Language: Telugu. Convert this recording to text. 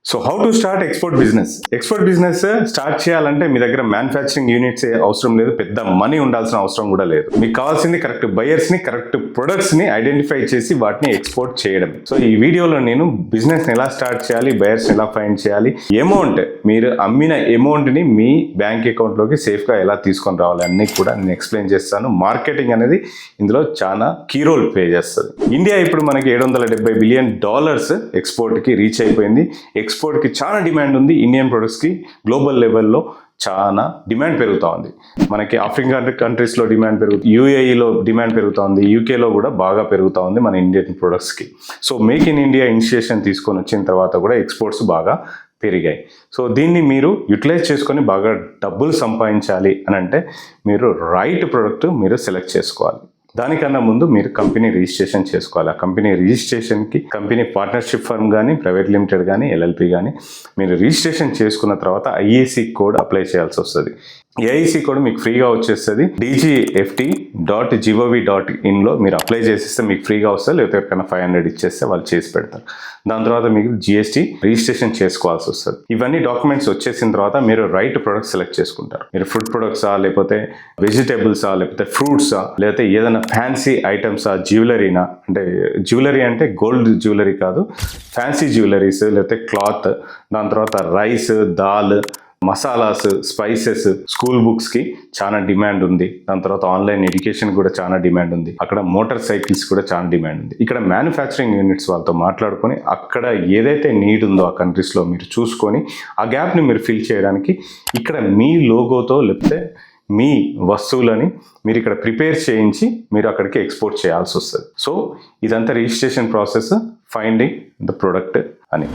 So how to start export business. Export business start చేయాలంటే మీ దగ్గర మ్యానుఫ్యాక్చరింగ్ యూనిట్స్ అవసరం లేదు, పెద్ద మనీ ఉండాల్సిన అవసరం కూడా లేదు. మీకు కావాల్సింది కరెక్ట్ బయర్స్ ని, కరెక్ట్ ప్రొడక్ట్స్ ని ఐడెంటిఫై చేసి వాటిని ఎక్స్పోర్ట్ చేయడం. సో ఈ వీడియోలో నేను బిజినెస్ ని ఎలా స్టార్ట్ చేయాలి, బయర్స్ ఎలా ఫైండ్ చేయాలి, అమౌంట్ మీరు అమ్మిన అమౌంట్ ని మీ బ్యాంక్ అకౌంట్ లోకి సేఫ్ గా ఎలా తీసుకొని రావాలి అన్ని కూడా నేను ఎక్స్ప్లెయిన్ చేస్తాను. మార్కెటింగ్ అనేది ఇందులో చాలా కీ రోల్ ప్లే చేస్తుంది. ఇండియా ఇప్పుడు మనకి $770 బిలియన్ ఎక్స్పోర్ట్ కి రీచ్ అయిపోయింది. ఎక్స్పోర్ట్ కి చాలా డిమాండ్ ఉంది. ఇండియన్ ప్రొడక్ట్స్ కి గ్లోబల్ లెవెల్లో చాలా డిమాండ్ పెరుగుతూ ఉంది. మనకి ఆఫ్రికన్ కంట్రీస్లో డిమాండ్ పెరుగుతుంది, యూఏఈలో డిమాండ్ పెరుగుతూ ఉంది, యూకేలో కూడా బాగా పెరుగుతూ ఉంది మన ఇండియన్ ప్రొడక్ట్స్కి. So make in India initiation తీసుకొని వచ్చిన తర్వాత కూడా ఎక్స్పోర్ట్స్ బాగా పెరిగాయి. సో దీన్ని మీరు యూటిలైజ్ చేసుకొని బాగా డబ్బులు సంపాదించాలి అని అంటే మీరు రైట్ ప్రొడక్ట్ మీరు సెలెక్ట్ చేసుకోవాలి. దానికన్నా ముందు మీరు కంపెనీ రిజిస్ట్రేషన్ చేసుకోవాలి. ఆ కంపెనీ రిజిస్ట్రేషన్కి కంపెనీ పార్ట్నర్షిప్ ఫర్మ్ కానీ, ప్రైవేట్ లిమిటెడ్ కానీ, ఎల్ఎల్పి కానీ మీరు రిజిస్ట్రేషన్ చేసుకున్న తర్వాత ఐఏసి కోడ్ అప్లై చేయాల్సి వస్తుంది. ఏఐసి కోడ్ మీకు ఫ్రీగా వచ్చేస్తుంది. dgft.gov.in మీరు అప్లై చేసేస్తే మీకు ఫ్రీగా వస్తుంది. లేకపోతే ఎవరికైనా 500 ఇచ్చేస్తే వాళ్ళు చేసి పెడతారు. దాని తర్వాత మీకు జిఎస్టీ రిజిస్ట్రేషన్ చేసుకోవాల్సి వస్తుంది. ఇవన్నీ డాక్యుమెంట్స్ వచ్చేసిన తర్వాత మీరు రైట్ ప్రొడక్ట్ సెలెక్ట్ చేసుకుంటారు. మీరు ఫుడ్ ప్రొడక్ట్సా, లేకపోతే వెజిటేబుల్సా, లేకపోతే ఫ్రూట్సా, లేకపోతే ఏదైనా ఫ్యాన్సీ ఐటమ్సా, జ్యువెలరీనా, అంటే జ్యువెలరీ అంటే గోల్డ్ జ్యువెలరీ కాదు, ఫ్యాన్సీ జ్యువెలరీస్, లేకపోతే క్లాత్, దాని తర్వాత rice, dal, masalas, spices, school books కి చాలా డిమాండ్ ఉంది. దాని తర్వాత ఆన్లైన్ ఎడ్యుకేషన్ కూడా చాలా డిమాండ్ ఉంది. అక్కడ మోటార్ సైకిల్స్ కూడా చాలా డిమాండ్ ఉంది. ఇక్కడ మ్యానుఫ్యాక్చరింగ్ యూనిట్స్ వాళ్ళతో మాట్లాడుకొని అక్కడ ఏదైతే నీడ్ ఉందో ఆ కంట్రీస్లో మీరు చూసుకొని ఆ గ్యాప్ని మీరు ఫిల్ చేయడానికి ఇక్కడ మీ లోగోతో లేకపోతే మీ వస్తువులని మీరు ఇక్కడ ప్రిపేర్ చేయించి మీరు అక్కడికి ఎక్స్పోర్ట్ చేయాల్సి వస్తుంది. సో ఇదంతా registration process, finding the product అని.